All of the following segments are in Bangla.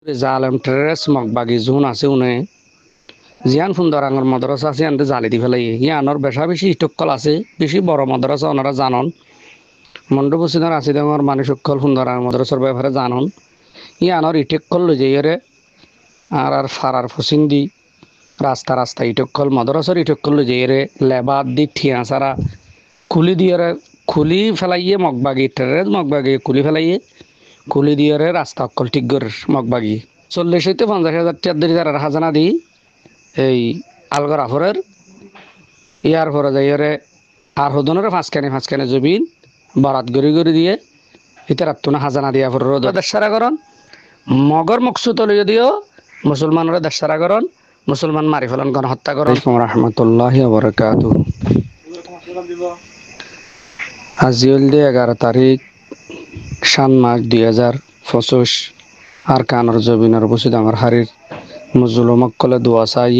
জালেম টেরেস মগবাগি জোন আছে উনে জিয়ান সুন্দর আঙর মদরসা আছে আনতে জালি দি ফেলাই ইয়ানোর বেশা বেশি ইটকল আছে বেশি বড় মদরসা ওনারা জানন মন্ডপসিদার আছে দেওয়ার মানুষ সকল সুন্দর আঙর মদরসার ব্যাপারে জানন ইয়ানোর ইটেকল লই যাইরে আর ফারার ফসিং দি রাস্তা রাস্তা ইটকল মদরসার ইটকল লই যাইরে লেবাদ দি ঠিয়া সারা খুলি দিয়ে খুলি ফেলাইয়ে মগবাগি টেরেস মগবাগি খুলি ফেলাইয়ে খুলি দিয়ে রাস্তা অকল ঠিক করে মগবাগি 40-50 হাজার টাকা দিয়ে তারা হাজানা দি এই আলগর আফরের ইয়ার পরে যাইরে আর হদনের ফাঁসখানে জবিন বরাত গড়ি গড়ি দিয়ে ইতার আত্মনা হাজানা দিয়া পর রোদ দেশারা করন মগর মকসুদ হলে যদিও মুসলমানরা দেশারা করন মুসলমান মারি ফেলন গণহত্যা করন রহমতুল্লাহি ওয়া বারাকাতুহু আজি হল 11 তারিখ শান মাস 2025 আর কানর জবিনের বসে ডাঙর হারির মুজুলমকলে দোয়া চাই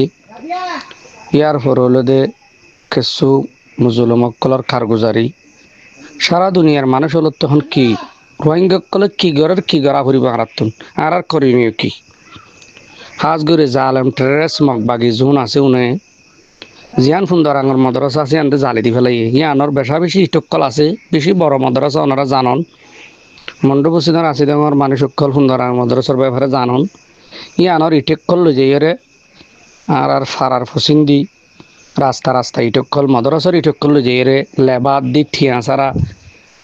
ইয়ার পর হলো দে কিছু মুজুলমকলর কারগুজারি সারা দুনিয়ার মানুষ হলো তখন কি রোহিঙ্গাকলে কি গড়া ফুরিব আরাতুন আর করিনিও কি হাজ গরে জালেম টেরেস মগবাগি জোন আছে উনে জিয়ান সুন্দর আঙর মদরসা আছে আনতে জালি দি ফেলাই ইয়ানোর বেশা বেশি ইটকল আছে বেশি বড় মদরসা ওনারা জানন মন্ডপসিদার আছে দেওয়ার মানুষ সকল সুন্দর আঙর মদরসার ব্যাপারে জানন ইয়ানোর ইটেকল লই যাইরে আর ফারার ফসিং দি রাস্তা রাস্তা ইটকল মদরসার ইটকল লই যাইরে লেবাদ দি ঠিয়া সারা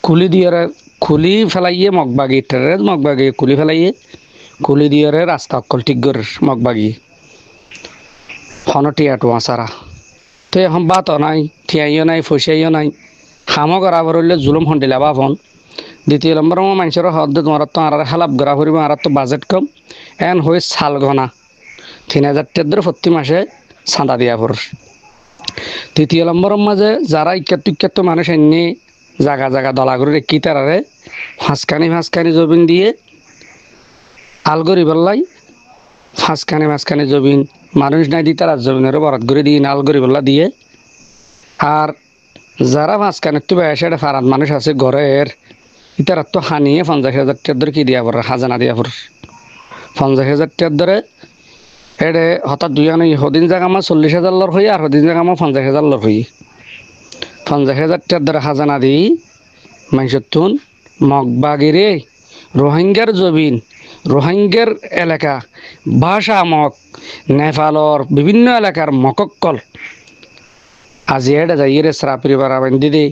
খুলি দিয়ে খুলি ফেলাইয়ে মগবাগি টেরেস মগবাগি খুলি ফেলাইয়ে খুলি দিয়ে রাস্তা অকল ঠিক করে মগবাগি হনটিয়া টোয়া সারা তো এখন বাতও নাই ঠিয়াইও নাই ফসিয়াইও নাই হামো করা হইলে জুলুম হন্ডিলা বাপন দ্বিতীয় নম্বর মানুষের হদ তোমার তো আর হালাপ গড়া ফুরিব আর তো বাজেট কম এন হয়ে সাল গনা 3000 টাকা ধরে প্রতি মাসে চাঁদা দিয়া পর তৃতীয় নম্বরের মাঝে যারা ইক্যাত মানুষ এনে জায়গা জায়গা দলা করে রেখি তারারে ফাঁসখানি জবিন দিয়ে আলগরি বললাই ফাঁসখানি জবিন মানুষ নাই দি তারা জবিনের বরাত করে দিয়ে আলগরি বললা দিয়ে আর যারা ফাঁসখানের তো বেসে ফারাত মানুষ আছে ঘরের ইতারা তো হানিয়ে 50,000 টাকা ধরে কি দিয়া পর হাজানা দিয়া পর 50,000 টাকা ধরে এডে হঠাৎ দুই আনি হদিন জায়গা আমার 40,000 লর হই আর হদিন জায়গা আমার 50,000 লর হই 50,000 টাকা ধরে হাজানা দিই মানুষের তুন মগবাগিরে রোহিঙ্গার জবিন রোহিঙ্গার এলাকা ভাষা মক নেপালর বিভিন্ন এলাকার মকক্কল আজি এডে যাইরে শ্রাপির বারাবেন দিদি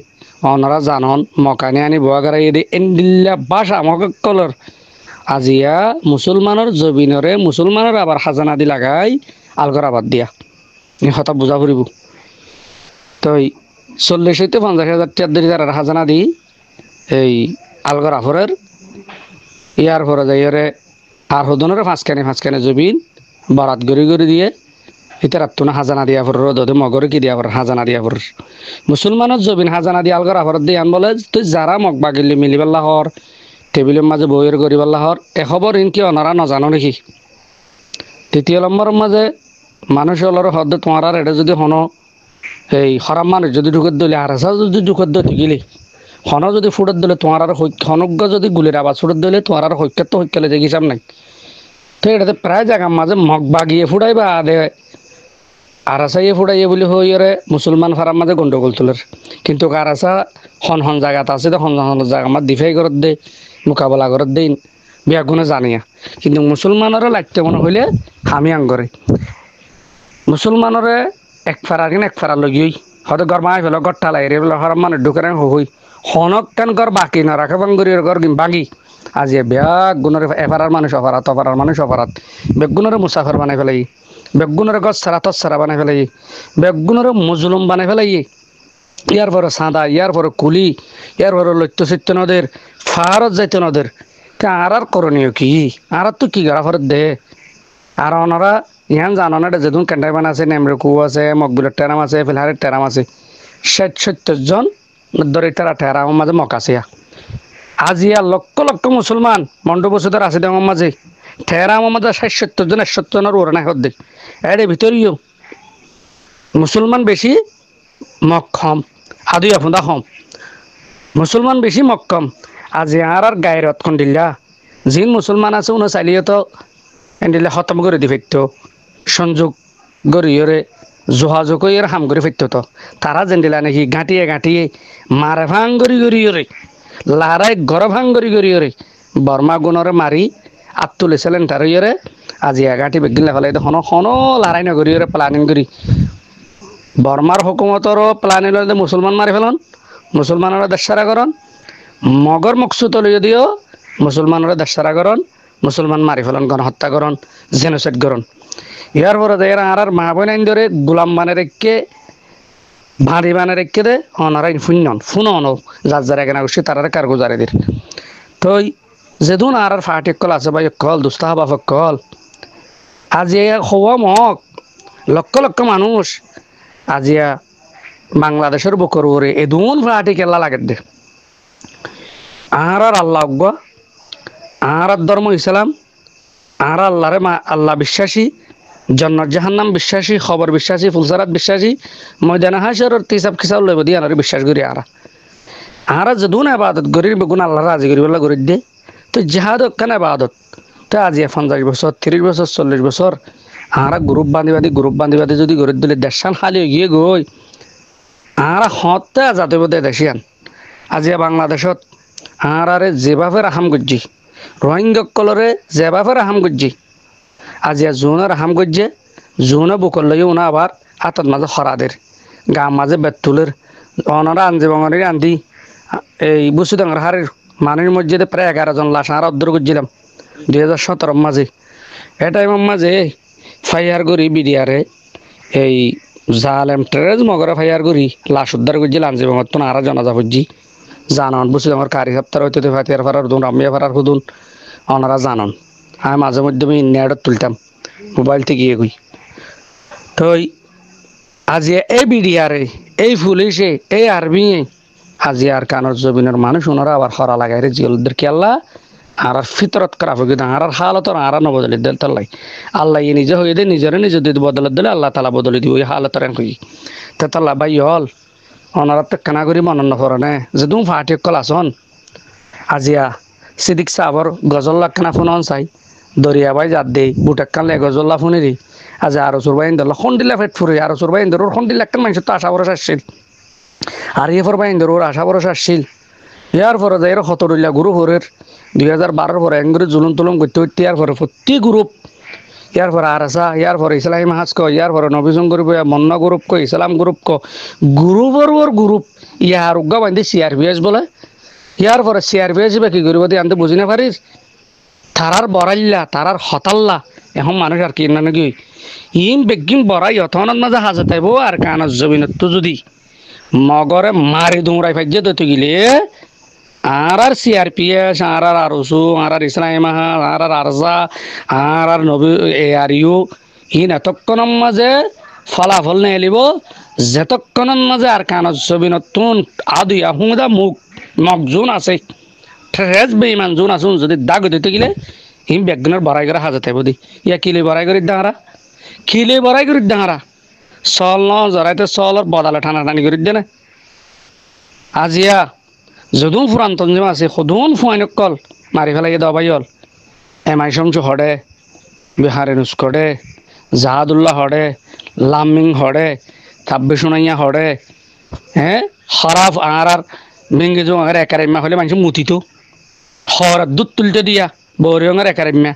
ওনারা জানন মকানি আনি বোয়াগারাই দি এন্ডিল্লা ভাষা মকক্কলর আজিয়া মুসলমানের জবিনরে মুসলমানের আবার হাজানা দি লাগাই আলগর আবাদ দিয়া হতা বুঝা ফুরিব তো 40-50,000 টাকা দিয়ে তারা হাজানা দি এই আলগর আফরের ইয়ার পরে যাইরে আর হদনের ফাঁসখানে জবিন বরাত গড়ি গড়ি দিয়ে ইতার আত্মনা হাজানা দিয়া পর রোদ মগরে কি দিয়া পর হাজানা দিয়া পর মুসলমানের জবিন হাজানা দিয়া আলগর আফরের দিয়ে আন বলে তুই যারা মগবাগিলি মিলিবাল্লা হর টেবিলের মাঝে বইয়ের গরিবাল্লা হর এ খবর ইনকি ওনারা নজানো নাকি তৃতীয় নম্বরের মাঝে মানুষ হলর হদ তোমার আর এটা যদি হন এই হরাম মানুষ যদি ঢুকে দিলে আর যদি ঢুকে দিয়ে গেলে হন যদি ফুটত দিলে তোমার আর হনজ্ঞ যদি গুলির আবাজ ফুটত দিলে তোমার আর হইকার তো হইকালে যে হিসাব নাই তো এটাতে প্রায় জায়গার মাঝে মগবাগিয়ে ফুটাই বা আদে আরাসাইয়ে ফুটাইয়ে বলে হইরে মুসলমান ফারার মাঝে গন্ডগোল তোলের কিন্তু আরাসা হন জায়গাত আছে তো হন জায়গা আমার দিফাই করত দে মোকাবেলা করত দেই বিয়াগুনে জানিয়া কিন্তু মুসলমানেরও লাগতে মনে হইলে হামি আঙ্গরে মুসলমানরে এক ফারা লগিই হয়তো গড় মাই ফেলো গড় ঠালাই রে হরাম মানে ঢুকে হই হনক কান গড় বাকি না রাখে বাঙ্গুরির গড় বাগি আজি বেগ গুণরে এফারার মানুষ অপরাধ অপরার মানুষ অপরাধ বেগুণরে মুসাফর বানাই ফেলাই বেগুণরে গছ সারা তৎসারা বানাই ফেলাই বেগুণরে মুজলুম বানাই ফেলাই ইয়ার পরে সাদা ইয়ার পরে কুলি ইয়ার পরে লত্য সত্য নদের ফারত যাইতে নদের আর করণীয় কি আর তো কি গড়া ফরত দে আর ওনারা ইহান জানো না যেদিন ক্যান্টাইমান আছে নেমরেকু আছে মকবুলের টেরাম আছে ফিলহারের টেরাম আছে 60-70 জন ধরে তারা টেরামের মাঝে মকাছিয়া আজিয়া লক্ষ লক্ষ মুসলমান মন্ডপসুদার আছে দেওয়ার মাঝে টেরামের মাঝে 60-70 জন 100 জনের ওরা নাই হদ্দে এর ভিতরেও মুসলমান বেশি মক্ষম আদুই আফুদা হম মুসলমান বেশি মক্কম আজি আর গায়ের অতখন দিল্লা যিন মুসলমান আছে উনি চাইলিয়ে তো এন্ডিলে খতম করে দি ফেরতো সংযোগ গড়িয়রে যোগাযোগ এর হাম করে ফেরতো তো তারা জেন্ডিলা নাকি গাঁটিয়ে গাঁটিয়ে মারে ভাঙ গড়ি গড়িয়রে লারাই গড় ভাঙ গড়ি গড়িয়রে বর্মা গুণরে মারি আত তুলেছিলেন তার ইয়রে আজি এগাটি বেগিলা ফেলে হন হন লারাই না গড়িয়রে প্লানিং করি বর্মার হুকুমতর প্লানিং লইলে মুসলমান মারি ফেলন মুসলমানরা দেশারা করন মগর মকসুদ যদিও মুসলমানরা দেশারা করন মুসলমান মারি ফেলন গণহত্যা করন জেনোসাইড করন ইয়ার পরে এরা আর মা বোন আইন ধরে গোলাম বানে রেখে ভাঁড়ি বানে রেখে দে অনারাই ফুনন ফুনন যার যারা কেনা করছি তারা কার গুজারে তো যেদুন আর ফাটি কল আছে ভাই কল দুস্তাহ বাপ কল আজি হওয়া মক লক্ষ লক্ষ মানুষ আজিয়া বাংলাদেশের বুকর ওরে এদুন ফাটি কেলা লাগে দে আর আল্লাহ আর ধর্ম ইসলাম আর আল্লাহরে আল্লাহ বিশ্বাসী জন্নত জাহান্নাম বিশ্বাসী খবর বিশ্বাসী ফুলসারাত বিশ্বাসী ময়দানা হাসরের তিসাব খিসাব লইব দি আনারে বিশ্বাস করি আর যদুন ইবাদত করি বেগুন আল্লাহ রাজি করি বলা করি দে তো জিহাদ কেন ইবাদত তো আজি 50 বছর 30 বছর 40 বছর আর গ্রুপ বান্ধি যদি গড়ে দিলে দেশান খালি গিয়ে গই আর হতে যাতে বোধে দেশিয়ান আজি বাংলাদেশত আর যেভাবে রাহাম গজ্জি রোহিঙ্গা কলরে যেভাবে রাহাম গজ্জি আজি জোনে রাহাম গজ্জে জোনে বুকল লই উনা আবার হাতত মাঝে খরাদের গাম মাঝে বেতুলের অনারা আনজে বাঙালির আন্দি এই বসুদাঙ্গার হারের মানের মসজিদে প্রায় 11 জন লাশ আর অদ্দর করছিলাম 2017 মাঝে এটা এমন মাঝে ফাইয়ার করি বিডিআরে এই জালেম ট্রেজ মগরে ফাইয়ার করি লাশ উদ্ধার করছিল আনজে বাঙার তো আর জানাজা করছি জানান বসুদাঙ্গার কারি সপ্তাহ হইতে ফাতিয়ার ফারার দুন রামিয়া ফারার হুদুন ওনারা জানান আমি মাঝে মধ্যে আমি নেটত তুলতাম মোবাইল থেকে গিয়ে গই তো আজি এই বিডিআরে এই পুলিশে এই আর্মি আজি আর কানর জবিনের মানুষ ওনারা আবার হরা লাগাই রে জিলদের কেল্লা আর ফিতরত করা হবে আর হালত আর নবদলি দিল তাল্লাই আল্লাহ নিজে হয়ে দে নিজের নিজে যদি বদলে দিলে আল্লাহ তালা বদলে দিব ওই হালতের কই তে তাল্লা ভাই হল ওনারা তো কেনা করি মনন করে নে যে তুমি ফাটি কল আসন আজিয়া সিদিক সাবর গজল্লা কেনা ফোন চাই দরিয়া বাই যাত দে বুটাক কালে গজল্লা ফোনে দি আজ আরো চুরবাইন দিল খন্ডিলা ফেট ফুরে আরো চুরবাইন ধর খন্ডিলা একটা মানুষ তো আশা ভরসা আসছিল আর ইয়ে ফরবাইন ধর ওর আশা ভরসা আসছিল ইয়ার পরে যাই হতরুল্লা গ্রুপ হরের 2012 পরে এঙ্গুরি জুলুম তুলুম করতে করতে ইয়ার পরে প্রতি গ্রুপ ইয়ার পরে আর আসা ইয়ার পরে ইসলামী মাহাজ ক ইয়ার পরে নবীজং গ্রুপ মন্না গ্রুপ ক ইসলাম গ্রুপ ক গ্রুপর ওর গ্রুপ ইয়ার উগ্গা বান্ধি সিআরপিএস বলে ইয়ার পরে সিআরপিএস বা কি করিব দিয়ে আনতে বুঝি না পারিস তারার বরাইল্লা তারার হতাল্লা এখন মানুষ আর কি না নাকি ইম বেগিম বরাই অথনত মাঝে হাজে তাইব আর কানার জমিনত তো যদি মগরে মারি দুমরাই ফাইজে তো গিলে আর সিআরপিএস আর ওসু আর ইসলামী মাহা আর আরজা আর নবী আর ইউ ইন এতক্ষণের মাঝে ফলাফল নিয়ে এলিব যেতক্ষণের মাঝে আর কানত ছবি নতুন আদুয়া হুঁদা মুখ মগজুন আছে ঠেস বেইমান জুন আসুন যদি দাগ দিতে গেলে হিম বেগনের বড়াই করে হাজাতে বুদি ইয়া কিলে বড়াই করি ডাঙারা কিলে বড়াই করি ডাঙারা চল ন জরাইতে চলর বদালে ঠানা টানি করি দে না আজিয়া যদুন ফুরান তঞ্জিম আছে সদুন ফুয়াইনক কল মারি ফেলাই দবাই হল এমআই শমসু হড়ে বিহারে নুস্কড়ে জাহাদুল্লাহ হড়ে লামিং হড়ে কাব্যে সোনাইয়া হড়ে হ্যাঁ হরাফ আর ভেঙ্গে যো আর একারেম্যা হলে মানুষ মুতিত হর দুধ তুলতে দিয়া বৌরিয়ঙের একারেম্যা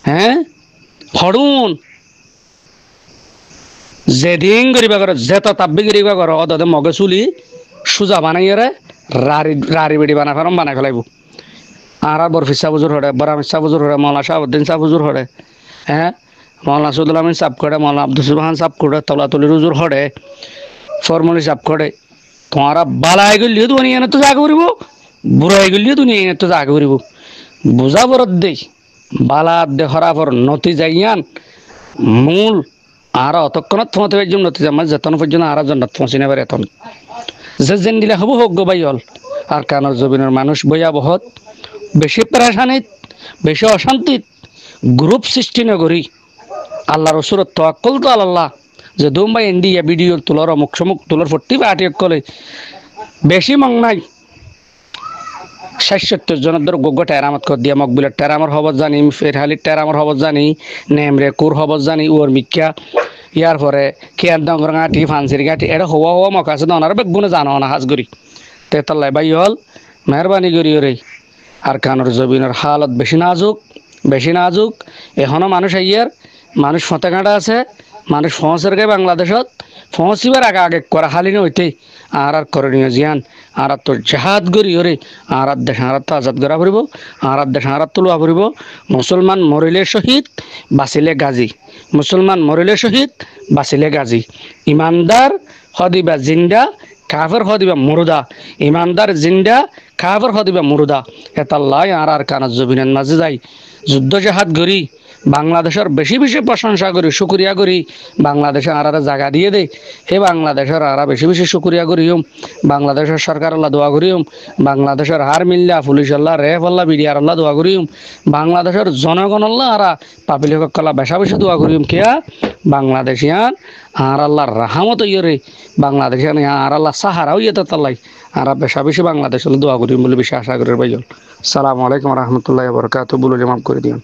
হ্যাঁ হড়ুন যেদিন করিবা কর যেত তাব্বি করিবা কর অদে মগে চুলি সুজা বানাইয়ারে রারি বেড়ি বানাই ফেলাম বানাই ফেলাইব আর বরফি সাবুজুর হড়ে বরাম সাবুজুর হড়ে মৌলা শাহাবুদ্দিন সাবুজুর হড়ে হ্যাঁ মৌলানা সৈদুল আমিন সাপ করে মৌলানা আব্দুল সুবহান সাপ করে তলাতলি রুজুর হড়ে ফরমলি সাপ করে তোমারা বালাই গলিও দুনিয়া এনে তো জাগ করিব বুড়াই গলিও দুনিয়া এনে তো জাগ করিব বুঝা বরত দেই বালা দে হরাফর নতি যাইয়ান মূল আর অতক্ষণত থমতে পারছিলাম নতি আমার যেতন পর্যন্ত আর জন্নত পৌঁছি নেবার এতন যে যেন দিলে হব হোক গবাই হল আর কানর জবিনের মানুষ বইয়া বহুত বেশি পেরেশানিত বেশি অশান্তিত গ্রুপ সৃষ্টি নগরী আল্লাহ রসুরত তোয়াক্কল তো আল্লাহ যে দুম্বাই ইন্ডিয়া ভিডিও তুলার অমুক সমুক তুলার 40 বা 80 কলে বেশি মং নাই ৬০-৭০ জনের ধর গোগ্গ টেরামত কর দিয়া মকবিলের টেরামর খবর জানি, ফেরহালির টেরামর খবর জানি, নেমরে কুর খবর জানি, ওর মিক্কা ইয়ার পরে কেয়ার ডঙ্গর ঘাটি ফান্সির ঘাটি এটা হওয়া হওয়া মক আছে ওনার বেগুনে জানো না হাজ করি তেতাল্লাই বাই হল মেহরবানি করি ওরে আর কানোর জবিনের হালত বেশি নাজুক এখনও মানুষ আইয়ার মানুষ ফতে কাঁটা আছে মানুষ ফসের গে বাংলাদেশত ফসিবার আগে করা হালিনে হইতেই আর করণীয় জিয়ান আর তো জাহাদ গরি ওরে আর দেশ আর তো আজাদ করা ফুরিব আর দেশ আর তো লোয়া ফুরিব মুসলমান মরিলে শহীদ বাঁচিলে গাজী মুসলমান মরিলে শহীদ বাঁচিলে গাজী ইমানদার হদিবা জিন্দা কাফের হদিবা মুরুদা ইমানদার জিন্দা কাফের হদিবা মুরুদা এতাল্লাই আর কানার জবিনের মাঝে যাই যুদ্ধ জাহাদ গরি বাংলাদেশের বেশি প্রশংসা করি শুক্রিয়া করি বাংলাদেশে আর জায়গা দিয়ে দেয় হে বাংলাদেশের আর বেশি শুক্রিয়া করিম বাংলাদেশের সরকার আল্লাহ দোয়া করিম বাংলাদেশের হার মিল্লা পুলিশ আল্লাহ রেফ আল্লাহ বিডিআর আল্লাহ দোয়া করিম বাংলাদেশের জনগণ আল্লাহ আর পাবলিক কল্লা বেশি দোয়া করিম কেয়া বাংলাদেশিয়ান আর আল্লাহর রাহামত ইয়ে বাংলাদেশিয়ান আর আল্লাহ সাহারাও ইয়ে তাল্লাই আর বেশি বাংলাদেশ দোয়া করিম বলে বেশি আশা করি ভাইজন সালামু আলাইকুম রহমতুল্লাহ বরকাত বলে জমাব করে দিন